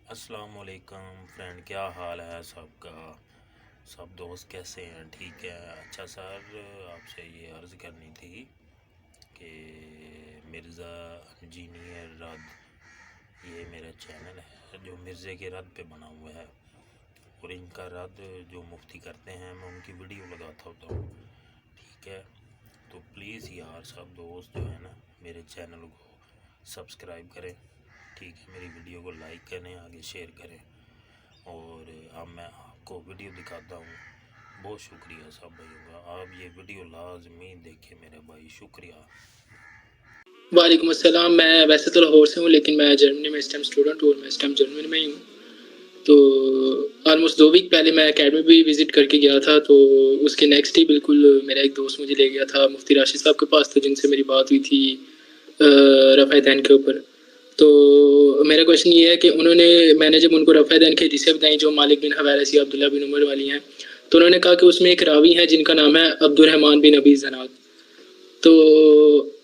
السلام علیکم فرینڈ، کیا حال ہے سب کا؟ سب دوست کیسے ہیں؟ ٹھیک ہے؟ اچھا سر، آپ سے یہ عرض کرنی تھی کہ مرزا انجینئر رد، یہ میرا چینل ہے جو مرزے کے رد پہ بنا ہوا ہے، اور ان کا رد جو مفتی کرتے ہیں میں ان کی ویڈیو لگاتا ہوتا ہوں، ٹھیک ہے؟ تو پلیز یار سب دوست جو ہے نا میرے چینل کو سبسکرائب کریں، ٹھیک ہے؟ میری ویڈیو کو لائک کریں، آگے شیئر کریں، اور اب میں آپ کو ویڈیو دکھاتا ہوں۔ بہت شکریہ سب بھائیوں کا، آپ یہ ویڈیو لازمی دیکھیں میرے بھائی، شکریہ۔ وعلیکم السلام۔ میں ویسے تو لاہور سے ہوں، لیکن میں جرمنی میں اس ٹائم اسٹوڈنٹ ہوں، اور میں اس ٹائم جرمنی میں ہی ہوں۔ تو آلموسٹ 2 ویک پہلے میں اکیڈمی بھی وزٹ کر کے گیا تھا، تو اس کے نیکسٹ ہی بالکل میرا ایک دوست مجھے لے گیا تھا مفتی راشد صاحب کے پاس، تو جن سے میری بات ہوئی تھی رفع دین کے اوپر۔ تو میرا کویشچن یہ ہے کہ میں نے جب ان کو رفع دین کی حدیثیں بتائیں جو مالک بن حویرث یا عبداللہ بن عمر والی ہیں، تو انہوں نے کہا کہ اس میں ایک راوی ہے جن کا نام ہے عبد الرحمن بن ابی زناد۔ تو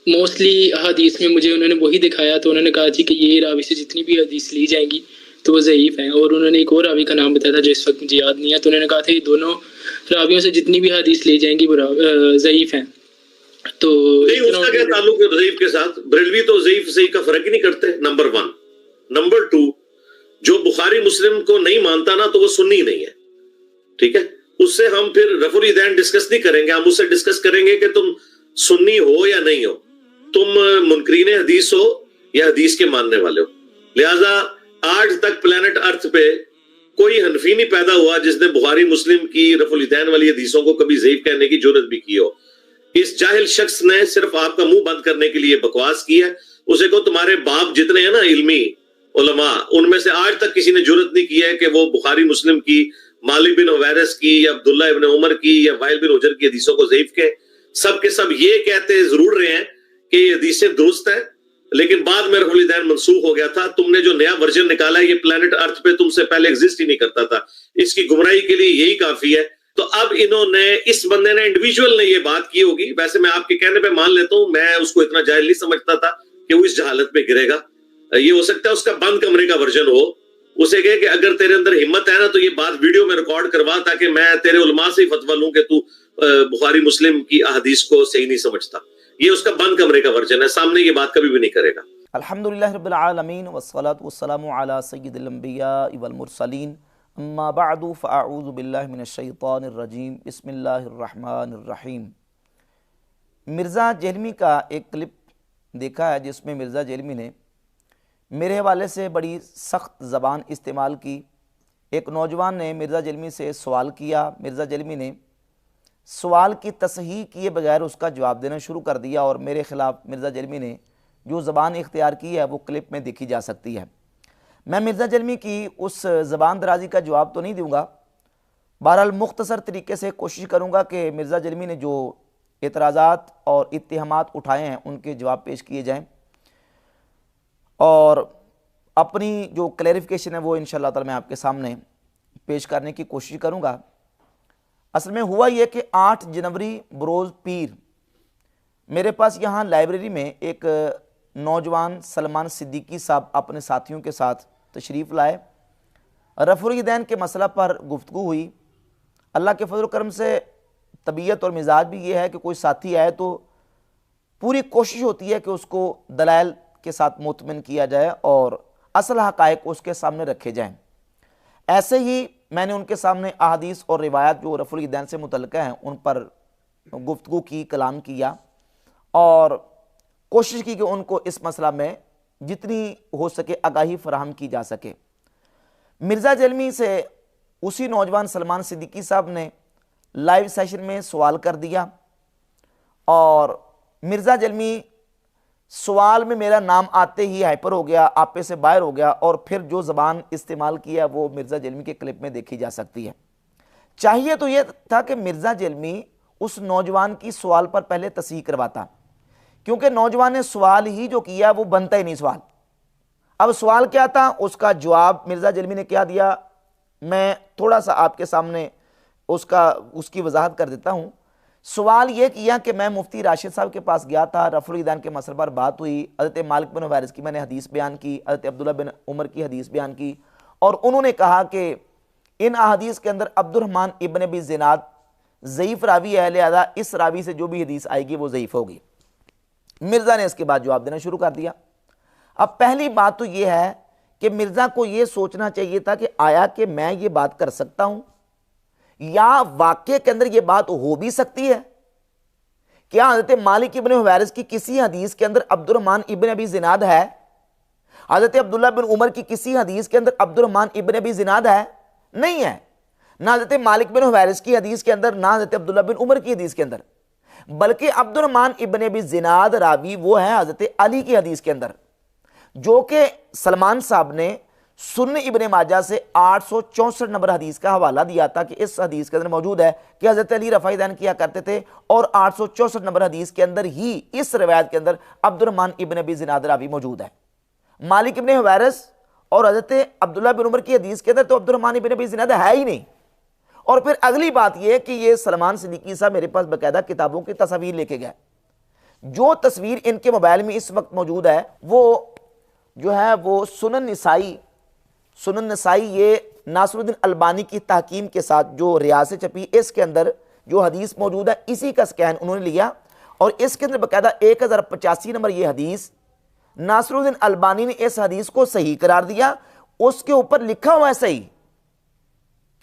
موسٹلی حدیث میں مجھے انہوں نے وہی دکھایا، تو انہوں نے کہا جی کہ یہ راوی سے جتنی بھی حدیث لی جائیں گی تو وہ ضعیف ہیں، اور انہوں نے ایک اور راوی کا نام بتایا تھا جو اس وقت مجھے یاد نہیں ہے، تو انہوں نے کہا تھا یہ دونوں راویوں سے جتنی بھی حدیث لی جائیں گی وہ ضعیف ہیں۔ تو نہیں، اس کا کیا تعلق ہے ضعیف کے ساتھ؟ بریلوی تو ضعیف صحیح کا فرق ہی نہیں کرتے، نمبر 1۔ نمبر 2، جو بخاری مسلم کو نہیں مانتا نا تو وہ سنی نہیں ہے، ٹھیک ہے؟ اس سے ہم پھر رفع الیدین ڈسکس نہیں کریں گے، ہم اس سے ڈسکس کریں گے کہ تم سنی ہو یا نہیں ہو، تم منکرین حدیث ہو یا حدیث کے ماننے والے ہو۔ لہٰذا آج تک پلانٹ ارتھ پہ کوئی حنفی نہیں پیدا ہوا جس نے بخاری مسلم کی رفع الیدین والی حدیثوں کو کبھی ضعیف کہنے کی جرات بھی کی ہو۔ اس جاہل شخص نے صرف آپ کا منہ بند کرنے کے لیے بکواس کی ہے۔ اسے کو تمہارے باپ جتنے ہیں نا علمی علماء، ان میں سے آج تک کسی نے جرات نہیں کی ہے کہ وہ بخاری مسلم کی، مالک بن حویرث کی، یا عبداللہ ابن عمر کی، یا وائل بن حجر کی حدیثوں کو ضعیف کہے۔ سب کے سب یہ کہتے ضرور رہے ہیں کہ یہ حدیثیں درست ہیں، لیکن بعد میں رفع الیدین منسوخ ہو گیا تھا۔ تم نے جو نیا ورژن نکالا ہے یہ پلانٹ ارتھ پہ تم سے پہلے ایگزسٹ ہی نہیں کرتا تھا، اس کی گمراہی کے لیے یہی کافی ہے۔ تو اب انہوں نے، اس بندے نے انڈیویجول نے یہ بات کی ہوگی، ویسے میں آپ کے کہنے پہ مان لیتا ہوں، میں اس کو اتنا جاہل نہیں سمجھتا تھا کہ وہ اس جہالت میں گرے گا۔ یہ ہو سکتا ہے اس کا بند کمرے کا ورژن ہو، اسے کہے کہ اگر تیرے اندر ہمت ہے نا تو یہ بات ویڈیو میں ریکارڈ کروا تاکہ میں تیرے علماء سے ہی فتویٰ لوں کہ تو بخاری مسلم کی احادیث کو صحیح نہیں سمجھتا۔ یہ اس کا بند کمرے کا ورژن ہے، سامنے یہ بات کبھی بھی نہیں کرے گا۔ الحمدللہ رب العالمین والصلاة والسلام علی سید الانبیاء والمرسلین، اما بعد فاعوذ باللہ من الشیطان الرجیم، بسم اللہ الرحمن الرحیم۔ مرزا جہلمی کا ایک کلپ دیکھا ہے جس میں مرزا جہلمی نے میرے حوالے سے بڑی سخت زبان استعمال کی۔ ایک نوجوان نے مرزا جہلمی سے سوال کیا، مرزا جہلمی نے سوال کی تصحیح کیے بغیر اس کا جواب دینا شروع کر دیا، اور میرے خلاف مرزا جہلمی نے جو زبان اختیار کی ہے وہ کلپ میں دیکھی جا سکتی ہے۔ میں مرزا جہلمی کی اس زبان درازی کا جواب تو نہیں دوں گا، بہرحال مختصر طریقے سے کوشش کروں گا کہ مرزا جہلمی نے جو اعتراضات اور اتہامات اٹھائے ہیں ان کے جواب پیش کیے جائیں، اور اپنی جو کلیریفیکیشن ہے وہ انشاءاللہ تعالی میں آپ کے سامنے پیش کرنے کی کوشش کروں گا۔ اصل میں ہوا یہ کہ 8 جنوری بروز پیر میرے پاس یہاں لائبریری میں ایک نوجوان سلمان صدیقی صاحب اپنے ساتھیوں کے ساتھ تشریف لائے۔ رفع الیدین کے مسئلہ پر گفتگو ہوئی۔ اللہ کے فضل و کرم سے طبیعت اور مزاج بھی یہ ہے کہ کوئی ساتھی آئے تو پوری کوشش ہوتی ہے کہ اس کو دلائل کے ساتھ مطمئن کیا جائے اور اصل حقائق اس کے سامنے رکھے جائیں۔ ایسے ہی میں نے ان کے سامنے احادیث اور روایات جو رفع الیدین سے متعلقہ ہیں ان پر گفتگو کی، کلام کیا، اور کوشش کی کہ ان کو اس مسئلہ میں جتنی ہو سکے آگاہی فراہم کی جا سکے۔ مرزا جہلمی سے اسی نوجوان سلمان صدیقی صاحب نے لائیو سیشن میں سوال کر دیا، اور مرزا جہلمی سوال میں میرا نام آتے ہی ہائپر ہو گیا، آپے سے باہر ہو گیا، اور پھر جو زبان استعمال کیا وہ مرزا جہلمی کے کلپ میں دیکھی جا سکتی ہے۔ چاہیے تو یہ تھا کہ مرزا جہلمی اس نوجوان کی سوال پر پہلے تصحیح کرواتا، کیونکہ نوجوان نے سوال ہی جو کیا وہ بنتا ہی نہیں سوال۔ اب سوال کیا تھا، اس کا جواب مرزا جہلمی نے کیا دیا، میں تھوڑا سا آپ کے سامنے اس کی وضاحت کر دیتا ہوں۔ سوال یہ کیا کہ میں مفتی راشد صاحب کے پاس گیا تھا، رفع الیدین کے مسئلے پر بات ہوئی، حضرت مالک بن حویرث کی میں نے حدیث بیان کی، حضرت عبداللہ بن عمر کی حدیث بیان کی، اور انہوں نے کہا کہ ان احادیث کے اندر عبد الرحمن ابن ابی زناد ضعیف راوی ہے، لہذا اس راوی سے جو بھی حدیث آئے گی وہ ضعیف ہوگی۔ مرزا نے اس کے بعد جواب دینا شروع کر دیا۔ اب پہلی بات تو یہ ہے کہ مرزا کو یہ سوچنا چاہیے تھا کہ آیا کہ میں یہ بات کر سکتا ہوں، یا واقعے کے اندر یہ بات ہو بھی سکتی ہے؟ کیا حضرت مالک ابن حویرث کی کسی حدیث کے اندر عبد الرحمن ابن ابی زناد ہے؟ حضرت عبداللہ بن عمر کی کسی حدیث کے اندر عبد الرحمن ابن ابی زناد ہے؟ نہیں ہے۔ نہ حضرت مالک بن حویرث کی حدیث کے اندر، نہ حضرت عبداللہ بن عمر کی حدیث کے اندر، بلکہ عبد الرحمن ابن ابی زناد راوی وہ ہے حضرت علی کی حدیث کے اندر، جو کہ سلمان صاحب نے سنن ابن ماجہ سے 864 نمبر حدیث کا حوالہ دیا تھا کہ اس حدیث کے اندر موجود ہے کہ حضرت علی رفع دین کیا کرتے تھے، اور 864 نمبر حدیث کے اندر ہی اس روایت کے اندر عبد الرحمن ابن ابی زناد راوی موجود ہے۔ مالک ابن حویرث اور حضرت عبداللہ بن عمر کی حدیث کے اندر تو عبد الرحمن ابن ابی زناد ہے ہی نہیں۔ اور پھر اگلی بات یہ کہ یہ سلمان صدیقی صاحب میرے پاس باقاعدہ کتابوں کی تصاویر لے کے گئے، جو تصویر ان کے موبائل میں اس وقت موجود ہے وہ جو ہے وہ سنن نسائی یہ ناصر الدین البانی کی تحکیم کے ساتھ جو ریاض سے چھپی، اس کے اندر جو حدیث موجود ہے اسی کا سکین انہوں نے لیا، اور اس کے اندر باقاعدہ 1085 نمبر یہ حدیث ناصر الدین البانی نے اس حدیث کو صحیح قرار دیا، اس کے اوپر لکھا ہوا ہے صحیح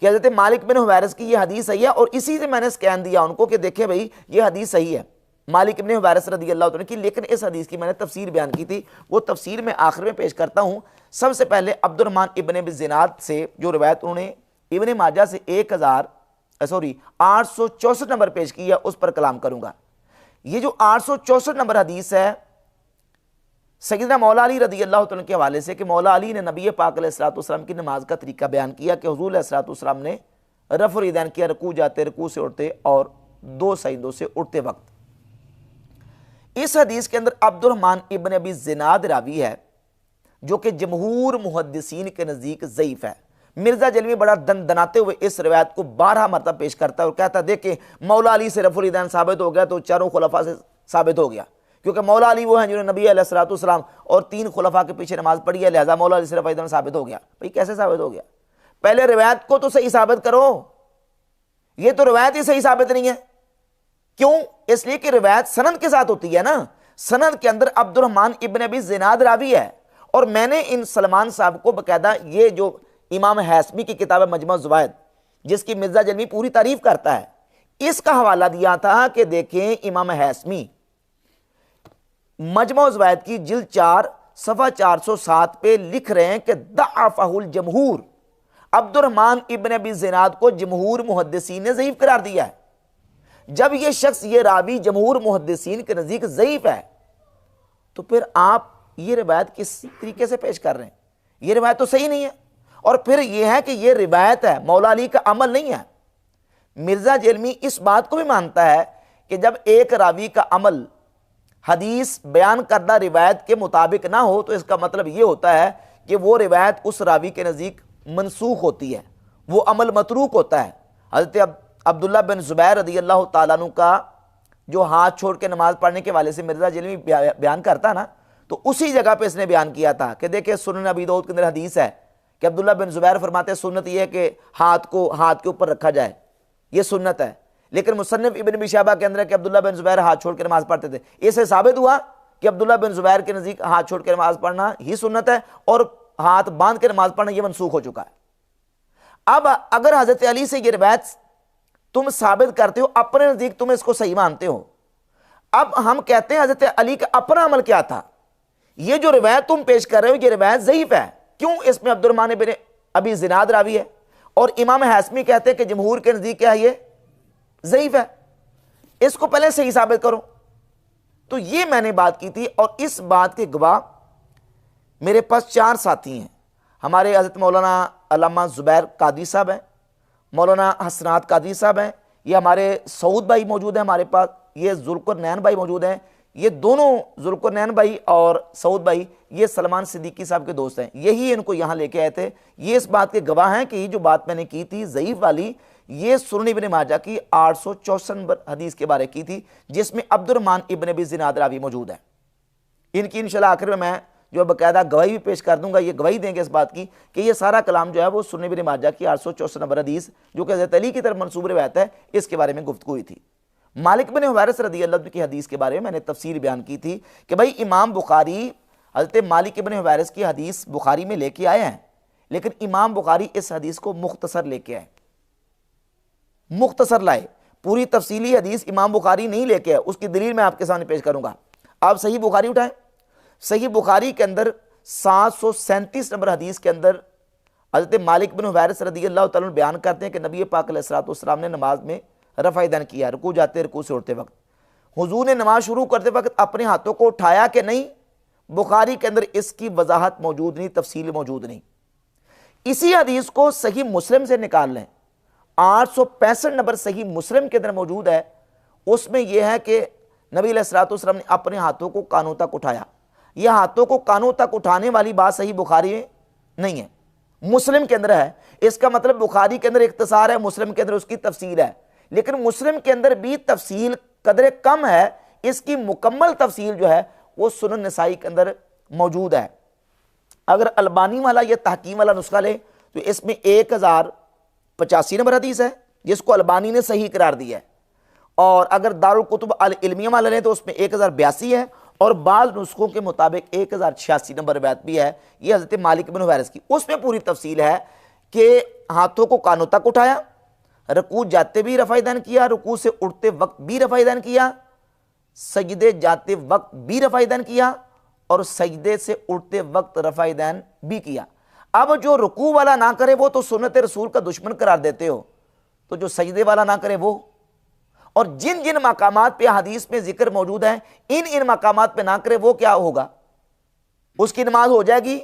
کہ حضرت مالک بن حویرث کی یہ حدیث صحیح ہے، اور اسی سے میں نے سکین دیا ان کو کہ دیکھیں بھئی یہ حدیث صحیح ہے مالک ابن حویرث رضی اللہ عنہ کی۔ لیکن اس حدیث کی میں نے تفسیر بیان کی تھی، وہ تفسیر میں آخر میں پیش کرتا ہوں۔ سب سے پہلے عبد الرحمن ابن ابی زناد سے جو روایت انہوں نے ابن ماجہ سے 864 نمبر پیش کی ہے اس پر کلام کروں گا۔ یہ جو 864 نمبر حدیث ہے سیدنا مولا علی رضی اللہ عنہ کے حوالے سے کہ مولا علی نے نبی پاک علیہ الصلوۃ والسلام کی نماز کا طریقہ بیان کیا کہ حضور علیہ الصلوۃ والسلام نے رفع الیدین کیا رکوع جاتے، رکوع سے اٹھتے اور 2 سجدوں سے اٹھتے وقت۔ اس حدیث کے اندر عبد الرحمن ابن ابی زناد راوی ہے جو کہ جمہور محدثین کے نزدیک ضعیف ہے۔ مرزا جلوی بڑا دناتے ہوئے اس روایت کو 12 مرتبہ پیش کرتا ہے اور کہتا ہے دیکھیں مولا علی سے رفع الیدین ثابت ہو گیا تو چاروں خلفاء سے ثابت ہو گیا، کیونکہ مولا علی وہ ہیں جنہوں نے نبی علیہ الصلوۃ والسلام اور 3 خلفاء کے پیچھے نماز پڑھی ہے، لہذا مولا علی سے رفع الیدین ثابت ہو گیا۔ بھئی کیسے ثابت ہو گیا؟ پہلے روایت کو تو صحیح ثابت کرو، یہ تو روایت ہی صحیح ثابت نہیں ہے۔ کیوں؟ اس لیے کہ روایت سند کے ساتھ ہوتی ہے نا، سند کے اندر عبد الرحمن ابن ابی زناد راوی ہے، اور میں نے ان سلمان صاحب کو باقاعدہ یہ جو امام حیثمی کی کتاب مجمع الزوائد جس کی مرزا جلوی پوری تعریف کرتا ہے، اس کا حوالہ دیا تھا کہ دیکھیں امام حیثمی مجمع الزوائد کی جلد 4 صفحہ 407 پہ لکھ رہے ہیں کہ ضعفہ الجمہور، عبد الرحمن ابن ابی زناد کو جمہور محدثین نے ضعیف قرار دیا ہے۔ جب یہ شخص یہ راوی جمہور محدثین کے نزدیک ضعیف ہے تو پھر آپ یہ روایت کس طریقے سے پیش کر رہے ہیں؟ یہ روایت تو صحیح نہیں ہے، اور پھر یہ ہے کہ یہ روایت ہے مولا علی کا عمل نہیں ہے۔ مرزا جلمی اس بات کو بھی مانتا ہے کہ جب ایک راوی کا عمل حدیث بیان کردہ روایت کے مطابق نہ ہو تو اس کا مطلب یہ ہوتا ہے کہ وہ روایت اس راوی کے نزدیک منسوخ ہوتی ہے، وہ عمل متروک ہوتا ہے۔ حضرت عبداللہ بن زبیر رضی اللہ تعالیٰ عنہ کا جو ہاتھ چھوڑ کے نماز پڑھنے کے والے سے مرزا جلمی بیان کرتا نا، تو اسی جگہ پہ اس نے بیان کیا تھا کہ دیکھیں سنن ابی داؤد کے اندر حدیث ہے کہ عبداللہ بن زبیر فرماتے ہیں سنت یہ ہے کہ ہاتھ کو ہاتھ کے اوپر رکھا جائے، یہ سنت ہے، لیکن مصنف ابن ابی شیبہ کے اندر ہے کہ عبداللہ بن زبیر ہاتھ چھوڑ کے نماز پڑھتے تھے۔ اس سے ثابت ہوا کہ عبداللہ بن زبیر کے نزدیک ہاتھ چھوڑ کے نماز پڑھنا ہی سنت ہے، اور ہاتھ باندھ کے نماز پڑھنا یہ منسوخ ہو چکا ہے۔ اب اگر حضرت علی سے یہ روایت تم ثابت کرتے ہو، اپنے نزدیک تم اس کو صحیح مانتے ہو، اب ہم کہتے ہیں حضرت علی کا اپنا عمل کیا تھا؟ یہ جو روایت تم پیش کر رہے ہو یہ روایت ضعیف ہے۔ کیوں؟ اس میں عبد الرحمن بن ابی زناد راوی ہے، اور امام حیثمی کہتے ہیں کہ جمہور کے نزدیک کیا ہے یہ ضعیف ہے، اس کو پہلے صحیح ثابت کرو۔ تو یہ میں نے بات کی تھی، اور اس بات کے گواہ میرے پاس 4 ساتھی ہیں۔ ہمارے حضرت مولانا علامہ زبیر قادری صاحب ہیں، مولانا حسنات قادری صاحب ہیں، یہ ہمارے سعود بھائی موجود ہیں ہمارے پاس، یہ ذوالقرنین بھائی موجود ہیں۔ یہ دونوں ذوالقرنین بھائی اور سعود بھائی یہ سلمان صدیقی صاحب کے دوست ہیں، یہی ان کو یہاں لے کے آئے تھے۔ یہ اس بات کے گواہ ہیں کہ یہ جو بات میں نے کی تھی ضعیف والی، یہ سنن ابن ماجہ کی 864 نمبر حدیث کے بارے کی تھی، جس میں عبد الرحمن ابن ابی زناد راوی موجود ہے۔ ان کی انشاءاللہ آخر میں جو باقاعدہ گواہی بھی پیش کر دوں گا، یہ گواہی دیں گے اس بات کی کہ یہ سارا کلام جو ہے وہ سنن ابن ماجہ کی 864 نمبر حدیث جو کہ حضرت علی کی طرف منسوب روایت ہے، اس کے بارے میں گفتگو ہوئی تھی۔ مالک بن حویرث رضی اللہ عنہ کی حدیث کے بارے میں میں نے تفصیل بیان کی تھی کہ بھائی امام بخاری حضرت مالک بن حویرث کی حدیث بخاری میں لے کے آئے ہیں، لیکن امام بخاری اس حدیث کو مختصر لے کے آئے، مختصر لائے، پوری تفصیلی حدیث امام بخاری نہیں لے کے آئے۔ اس کی دلیل میں آپ کے سامنے پیش کروں گا۔ آپ صحیح بخاری اٹھائیں، صحیح بخاری کے اندر 737 نمبر حدیث کے اندر حضرت مالک بن حویرث رضی اللہ تعالیٰ عنہ بیان کرتے ہیں کہ نبی پاک علیہ الصلوۃ والسلام نے نماز میں رفع یدین کیا، رکوع جاتے رکوع سے اٹھتے وقت، حضور نے نماز شروع کرتے وقت اپنے ہاتھوں کو اٹھایا کہ نہیں؟ بخاری کے اندر اس کی وضاحت موجود نہیں، تفصیل موجود نہیں۔ اسی حدیث کو صحیح مسلم سے نکال لیں، 865 نمبر صحیح مسلم کے اندر موجود ہے، اس میں یہ ہے کہ نبی علیہ الصلوۃ والسلام نے اپنے ہاتھوں کو کانوں تک اٹھایا۔ یہ ہاتھوں کو کانوں تک اٹھانے والی بات صحیح بخاری میں نہیں ہے، مسلم کے اندر ہے۔ اس کا مطلب بخاری کے اندر اختصار ہے، مسلم کے اندر اس کی تفصیل ہے، لیکن مسلم کے اندر بھی تفصیل قدر کم ہے، اس کی مکمل تفصیل جو ہے وہ سنن نسائی کے اندر موجود ہے۔ اگر البانی والا یہ تحکیم والا نسخہ لے تو اس میں 1085 نمبر حدیث ہے جس کو البانی نے صحیح قرار دیا ہے، اور اگر دارالکتب العلمیہ والا لیں تو اس میں 1082 ہے، اور بعض نسخوں کے مطابق 1086 نمبر روایت بھی ہے، یہ حضرت مالک بن حویرث کی، اس میں پوری تفصیل ہے کہ ہاتھوں کو کانوں تک اٹھایا، رکوع جاتے بھی رفع یدین کیا، رکوع سے اٹھتے وقت بھی رفع یدین کیا، سجدے جاتے وقت بھی رفع یدین کیا، اور سجدے سے اٹھتے وقت رفع یدین بھی کیا۔ اب جو رکوع والا نہ کرے وہ تو سنت رسول کا دشمن قرار دیتے ہو، تو جو سجدے والا نہ کرے وہ، اور جن جن مقامات پہ حدیث میں ذکر موجود ہے ان مقامات پہ نہ کرے وہ کیا ہوگا؟ اس کی نماز ہو جائے گی؟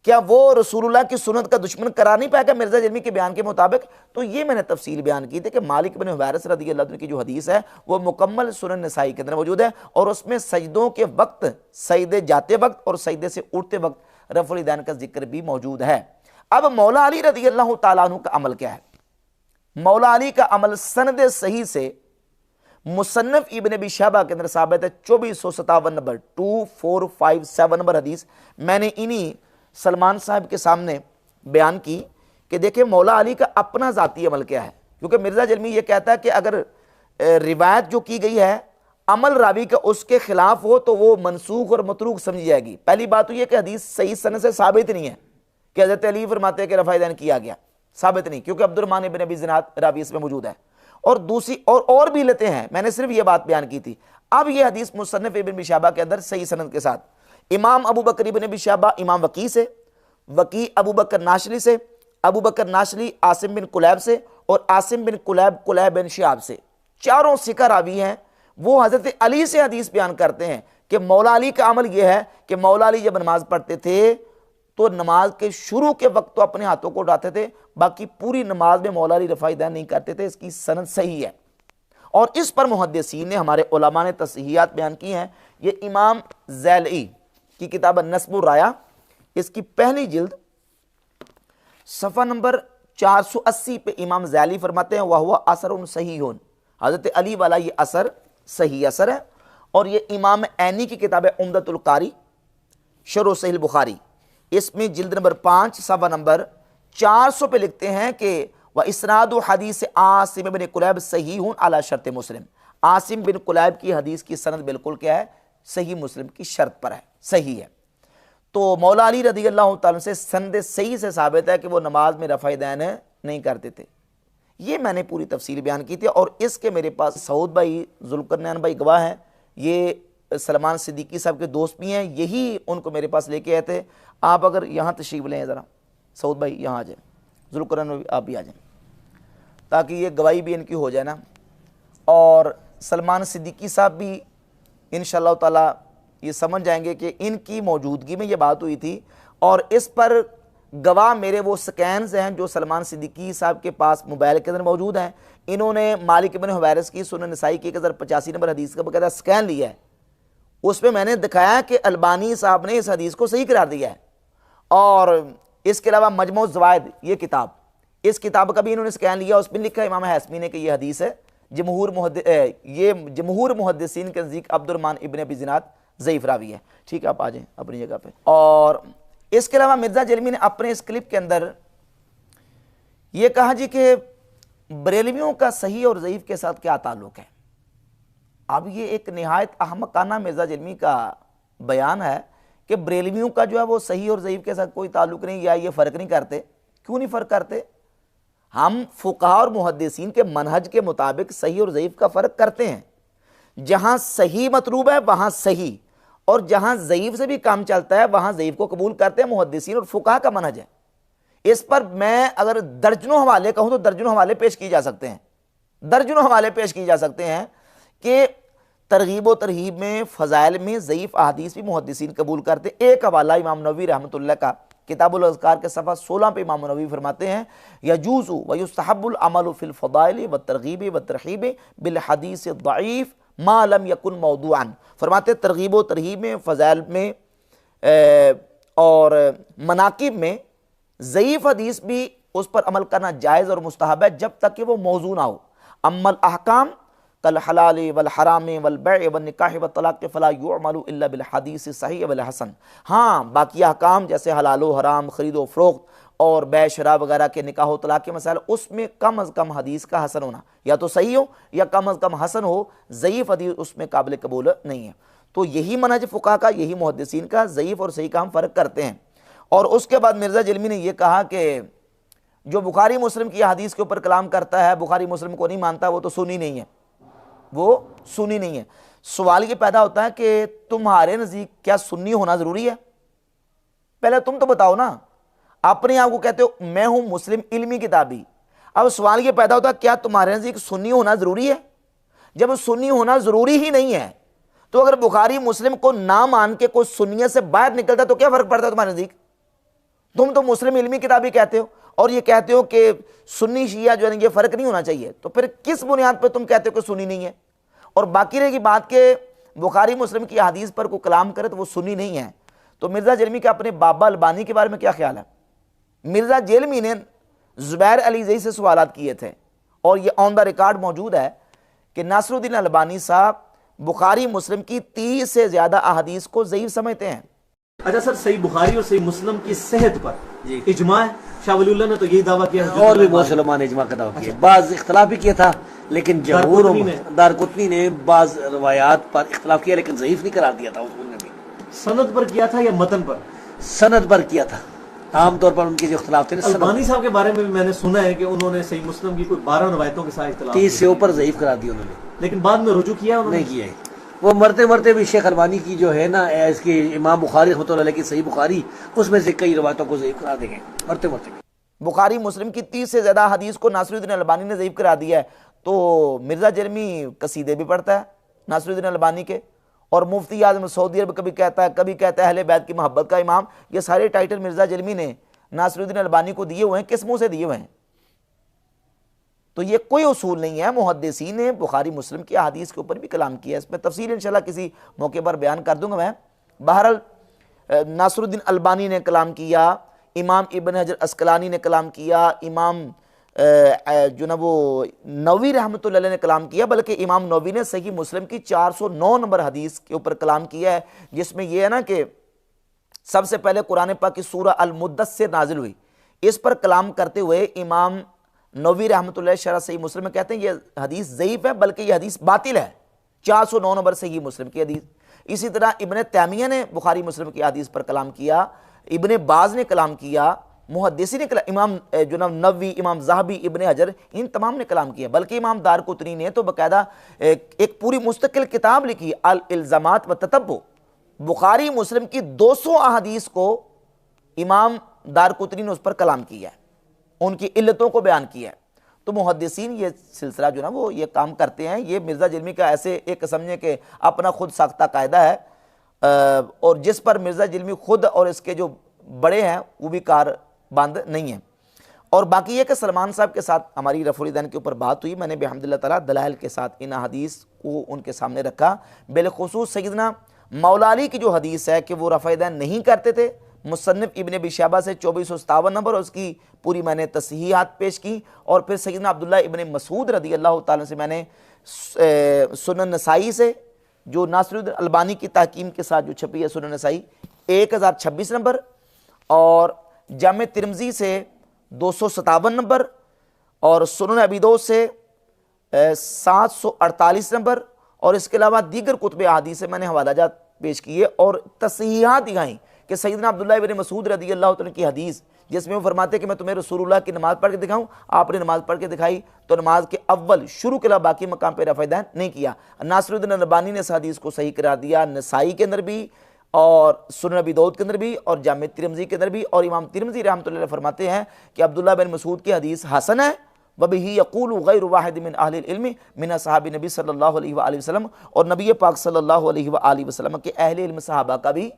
کیا وہ رسول اللہ کی سنت کا دشمن قرار نہیں پائے گا مرزا جرمی کے بیان کے مطابق؟ تو یہ میں نے تفصیل بیان کی تھی کہ مالک بن حویرث رضی اللہ عنہ کی جو حدیث ہے وہ مکمل سنن نسائی کے اندر موجود ہے، اور اس میں سجدوں کے وقت، سجدے جاتے وقت اور سجدے سے اٹھتے وقت رفع الیدین کا ذکر بھی موجود ہے۔ اب مولا علی رضی اللہ تعالیٰ عنہ کا عمل کیا ہے؟ مولا علی کا عمل سند صحیح سے مصنف ابن ابی شیبہ کے اندر ثابت ہے، 2457 نمبر 2457 نمبر حدیث میں نے انہی سلمان صاحب کے سامنے بیان کی کہ دیکھیں مولا علی کا اپنا ذاتی عمل کیا ہے، کیونکہ مرزا جرمی یہ کہتا ہے کہ اگر روایت جو کی گئی ہے عمل راوی کا اس کے خلاف ہو تو وہ منسوخ اور متروک سمجھی جائے گی۔ پہلی بات تو یہ کہ حدیث صحیح سند سے ثابت نہیں ہے کہ حضرت علی فرماتے ہیں کہ رفع یدین کیا گیا، ثابت نہیں، کیونکہ عبد الرحمن ابن ابی زناد راوی اس میں موجود ہے، اور دوسری اور بھی لیتے ہیں، میں نے صرف یہ بات بیان کی تھی۔ اب یہ حدیث مصنف ابن ابی شیبہ کے اندر صحیح سند کے ساتھ امام ابو بکر ابن ابی شیبہ امام وقی سے، وقی ابو بکر ناشلی سے، ابو بکر ناشلی عاصم بن کلیب سے، اور عاصم بن کلیب کلیب بن شہاب سے، چاروں ثقہ راوی ہیں، وہ حضرت علی سے حدیث بیان کرتے ہیں کہ مولا علی کا عمل یہ ہے کہ مولا علی جب نماز پڑھتے تھے تو نماز کے شروع کے وقت تو اپنے ہاتھوں کو اٹھاتے تھے، باقی پوری نماز میں مولا علی رفع یدین نہیں کرتے تھے۔ اس کی سند صحیح ہے، اور اس پر محدثین نے، ہمارے علماء نے تصحیحات بیان کی ہیں۔ یہ امام زیلعی کی کتاب نصب الرایہ، اس کی پہلی جلد صفحہ نمبر 480 پہ امام زیلعی فرماتے ہیں وَهُوَ أَثَرٌ صَحِيحٌ، حضرت علی والا یہ اثر صحیح اثر ہے۔ اور یہ امام عینی کی کتاب عمدۃ القاری شرح صحیح البخاری، اس میں جلد نمبر 5 صفحہ نمبر 400 پہ لکھتے ہیں کہ وَإِسْنَادُ حَدِيثِ عاصم بن کلیب صحیح علی شرط مسلم، عاصم بن کلیب کی حدیث کی سند بالکل کیا ہے؟ صحیح مسلم کی شرط پر ہے، صحیح ہے۔ تو مولا علی رضی اللہ تعالیٰ سے سند صحیح سے ثابت ہے کہ وہ نماز میں رفع یدین نہیں کرتے تھے۔ یہ میں نے پوری تفصیل بیان کی تھی، اور اس کے میرے پاس سعود بھائی، ذوالقرنین بھائی گواہ ہیں، یہ سلمان صدیقی صاحب کے دوست بھی ہیں، یہی ان کو میرے پاس لے کے آئے تھے۔ آپ اگر یہاں تشریف لیں ذرا، سعود بھائی یہاں آ جائیں، ذوالقرنین آپ بھی آ جائیں، تاکہ یہ گواہی بھی ان کی ہو جائے نا۔ اور سلمان صدیقی صاحب بھی انشاءاللہ تعالی یہ سمجھ جائیں گے کہ ان کی موجودگی میں یہ بات ہوئی تھی، اور اس پر گواہ میرے وہ سکینز ہیں جو سلمان صدیقی صاحب کے پاس موبائل کے اندر موجود ہیں۔ انہوں نے مالک بن حویرث کی سنن نسائی کی 1085 نمبر حدیث کا باقاعدہ سکین لیا ہے، اس میں میں نے دکھایا کہ البانی صاحب نے اس حدیث کو صحیح قرار دیا ہے۔ اور اس کے علاوہ مجموع الزوائد یہ کتاب، اس کتاب کا بھی انہوں نے سکین لیا، اس میں لکھا ہے امام ہیثمی نے کہ یہ حدیث ہے، جمہور محدثین کے نزدیک عبد الرحمن ابن ابی زناد ضعیف راوی ہے. ٹھیک ہے آپ آ جائیں اپنی جگہ پہ. اور اس کے علاوہ مرزا جلمی نے اپنے اس کلپ کے اندر یہ کہا جی کہ بریلویوں کا صحیح اور ضعیف کے ساتھ کیا تعلق ہے. اب یہ ایک نہایت احمقانہ مرزا جلمی کا بیان ہے کہ بریلویوں کا جو ہے وہ صحیح اور ضعیف کے ساتھ کوئی تعلق نہیں, یا یہ فرق نہیں کرتے. کیوں نہیں فرق کرتے؟ ہم فقہاء اور محدثین کے منہج کے مطابق صحیح اور ضعیف کا فرق کرتے ہیں. جہاں صحیح مطلوب ہے وہاں صحیح, اور جہاں ضعیف سے بھی کام چلتا ہے وہاں ضعیف کو قبول کرتے ہیں. محدثین اور فقہاء کا منہج ہے. اس پر میں اگر درجنوں حوالے کہوں تو درجنوں حوالے پیش کیے جا سکتے ہیں, درجنوں حوالے پیش کیے جا سکتے ہیں کہ ترغیب و ترہیب میں, فضائل میں ضعیف احادیث بھی محدثین قبول کرتے. ایک حوالہ امام نووی رحمۃ اللہ کا کتاب الاذکار کے صفحہ 16 پہ امام نووی فرماتے ہیں یجوز و یستحب العمل فی الفضائل والترغیب والترہیب بالحدیث الضعیف ما لم یکن موضوعا. فرماتے ترغیب و ترہیب میں, فضائل میں اور مناقب میں ضعیف حدیث بھی اس پر عمل کرنا جائز اور مستحب ہے جب تک کہ وہ موضوع نہ ہو. اما الاحکام کالحلال والحرام والبیع والنکاح والطلاق فلا یعمل الا بالحدیث الصحیح والحسن. ہاں باقی احکام جیسے حلال و حرام, خرید و فروخت اور بیع شراب وغیرہ کے نکاح و طلاق کے مسائل, اس میں کم از کم حدیث کا حسن ہونا, یا تو صحیح ہو یا کم از کم حسن ہو. ضعیف حدیث اس میں قابل قبول نہیں ہے. تو یہی منہج فقہاء کا, یہی محدثین کا, ضعیف اور صحیح کا ہم فرق کرتے ہیں. اور اس کے بعد مرزا جلمی نے یہ کہا کہ جو بخاری مسلم کی حدیث کے اوپر کلام کرتا ہے, بخاری مسلم کو نہیں مانتا, وہ تو سنی نہیں ہے, وہ سنی نہیں ہے. سوال یہ پیدا ہوتا ہے کہ تمہارے نزدیک کیا سنی ہونا ضروری ہے؟ پہلے تم تو بتاؤ نا. اپنے آپ کو کہتے ہو میں ہوں مسلم علمی کتابی. اب سوال یہ پیدا ہوتا ہے کیا تمہارے نزدیک سنی ہونا ضروری ہے؟ جب سنی ہونا ضروری ہی نہیں ہے تو اگر بخاری مسلم کو نہ مان کے کوئی سنیت سے باہر نکلتا ہے تو کیا فرق پڑتا ہے تمہارے نزدیک؟ تم تو مسلم علمی کتابی کہتے ہو اور یہ کہتے ہو کہ سنی شیعہ جو ہے یہ فرق نہیں ہونا چاہیے. تو پھر کس بنیاد پہ تم کہتے ہو کہ سنی نہیں ہے؟ اور باقی رہے گی بات کہ بخاری مسلم کی حدیث پر کوئی کلام کرے تو وہ سنی نہیں ہے. تو مرزا جلمی کا اپنے بابا البانی کے بارے میں کیا خیال ہے؟ مرزا جلمی نے زبیر علی زئی سے سوالات کیے تھے اور یہ آن دا ریکارڈ موجود ہے کہ ناصر الدین البانی صاحب بخاری مسلم کی 30 سے زیادہ احادیث کو ضعیف سمجھتے ہیں. اچھا سر, صحیح بخاری اور صحیح مسلم کی صحت پر اجماع ہے. شاہ ولی اللہ نے تو یہی دعویٰ کیا, اور بھی بہت سے علماء نے اجماع کا دعویٰ کیا. بعض اختلاف بھی کیا تھا لیکن جمہور دارقطنی نے بعض روایات پر اختلاف کیا لیکن ضعیف نہیں قرار دیا تھا. اس نے بھی سند پر کیا تھا یا متن پر؟ سند پر کیا تھا. عام طور پر ان کے جو اختلاف تھے البانی صاحب کے بارے میں بھی میں نے سنا ہے کہ انہوں نے صحیح مسلم کی کوئی 12 روایتوں کے ساتھ اختلاف 30 سے اوپر ضعیف قرار دیا انہوں نے, لیکن بعد میں رجوع کیا انہوں نے نہیں کیا ہے. وہ مرتے مرتے بھی شیخ البانی کی جو ہے نا اس کی امام بخاری رحمۃ اللہ علیہ کی صحیح بخاری, اس میں سے کئی روایتوں کو ضعیف قرار دے گئے مرتے مرتے. بخاری مسلم کی 30 سے زیادہ حدیث کو ناصر الدین البانی نے ضعیف قرار دیا ہے. تو مرزا جرمی قصیدے بھی پڑھتا ہے ناصر الدین البانی کے, اور مفتی اعظم سعودی عرب کبھی کہتا ہے اہل بیت کی محبت کا امام. یہ سارے ٹائٹل مرزا جرمی نے ناصر الدین البانی کو دیے ہوئے ہیں. کس منہ سے دیے ہوئے ہیں؟ تو یہ کوئی اصول نہیں ہے. محدثین نے بخاری مسلم کی احادیث کے اوپر بھی کلام کیا ہے, اس میں تفصیل انشاءاللہ کسی موقع پر بیان کر دوں گا میں. بہرحال ناصر الدین البانی نے کلام کیا, امام ابن حجر اسقلانی نے کلام کیا, امام جو نا وہ نووی رحمۃ اللہ علیہ نے کلام کیا, بلکہ امام نووی نے صحیح مسلم کی 409 نمبر حدیث کے اوپر کلام کیا ہے, جس میں یہ ہے نا کہ سب سے پہلے قرآن پاک کی سورہ المدثر نازل ہوئی. اس پر کلام کرتے ہوئے امام نووی رحمۃ اللہ شرح صحیح مسلم میں کہتے ہیں یہ حدیث ضعیف ہے, بلکہ یہ حدیث باطل ہے. 409 نمبر صحیح مسلم کی حدیث. اسی طرح ابن تیمیہ نے بخاری مسلم کی حدیث پر کلام کیا, ابن باز نے کلام کیا, محدثین نے امام جناب نووی, امام ذہبی, ابن حجر, ان تمام نے کلام کیا. بلکہ امام دارقطنی نے تو باقاعدہ ایک پوری مستقل کتاب لکھی الالزامات و تتبع. بخاری مسلم کی 200 احادیث کو امام دارقطنی نے اس پر کلام کیا ہے, ان کی علتوں کو بیان کیا ہے. تو محدثین یہ سلسلہ جو نا وہ یہ کام کرتے ہیں. یہ مرزا جرمی کا ایسے ایک سمجھے کہ اپنا خود ساختہ قاعدہ ہے, اور جس پر مرزا جرمی خود اور اس کے جو بڑے ہیں وہ بھی کار بند نہیں ہیں. اور باقی یہ کہ سلمان صاحب کے ساتھ ہماری رفع الیدین کے اوپر بات ہوئی, میں نے بحمداللہ تعالیٰ دلائل کے ساتھ ان حدیث کو ان کے سامنے رکھا. بالخصوص سیدنا مولا علی کی جو حدیث ہے کہ وہ رفع الیدین نہیں کرتے تھے, مصنف ابن ابی شیبہ سے 2457 نمبر, اور اس کی پوری میں نے تصحیحات پیش کی. اور پھر سیدنا عبداللہ ابن مسعود رضی اللہ تعالیٰ سے میں نے سنن نسائی سے جو ناصرالدین البانی کی تحکیم کے ساتھ جو چھپی ہے سنن نسائی 1026 نمبر، اور جامع ترمذی سے 257 نمبر، اور سنن ابی داؤد سے 748 نمبر، اور اس کے علاوہ دیگر کتب احادیث سے میں نے حوالہ جات پیش کیے اور تصحیحات دکھائیں کہ سیدنا عبداللہ ابن مسعود رضی اللہ عنہ کی حدیث جس میں وہ فرماتے کہ میں تمہیں رسول اللہ کی نماز پڑھ کے دکھاؤں، آپ نے نماز پڑھ کے دکھائی تو نماز کے اول شروع کے علاوہ باقی مقام پہ رفع دین نہیں کیا۔ ناصرالدین البانی نے اس حدیث کو صحیح قرار دیا نسائی کے اندر بھی، اور سنن ابی داؤد کے اندر بھی، اور جامع ترمذی کے اندر بھی، اور امام ترمذی رحمۃ اللہ علیہ فرماتے ہیں کہ عبداللہ بن مسعود کی حدیث حسن ہے، وَبِهِ يَقُولُ غَيْرُ وَاحِدٍ مِّنْ أَهْلِ الْعِلْمِ مِنْ أَصْحَابِ نبی صلی اللہ علیہ وآلہ وسلم، اور نبی پاک صلی اللہ علیہ وآلہ وسلم کے اہل علم صحابہ کا بھی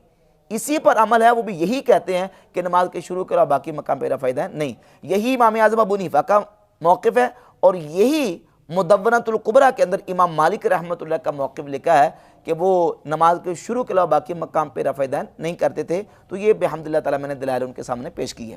اسی پر عمل ہے، وہ بھی یہی کہتے ہیں کہ نماز کے شروع کے علاوہ باقی مقام پہ رفع دین نہیں۔ یہی امام اعظم ابو حنیفہ کا موقف ہے، اور یہی مدونۃ الکبریٰ کے اندر امام مالک رحمۃ اللہ کا موقف لکھا ہے کہ وہ نماز کے شروع کے علاوہ باقی مقام پہ رفع دین نہیں کرتے تھے۔ تو یہ بحمد اللہ تعالیٰ میں نے دلائل ان کے سامنے پیش کی ہے۔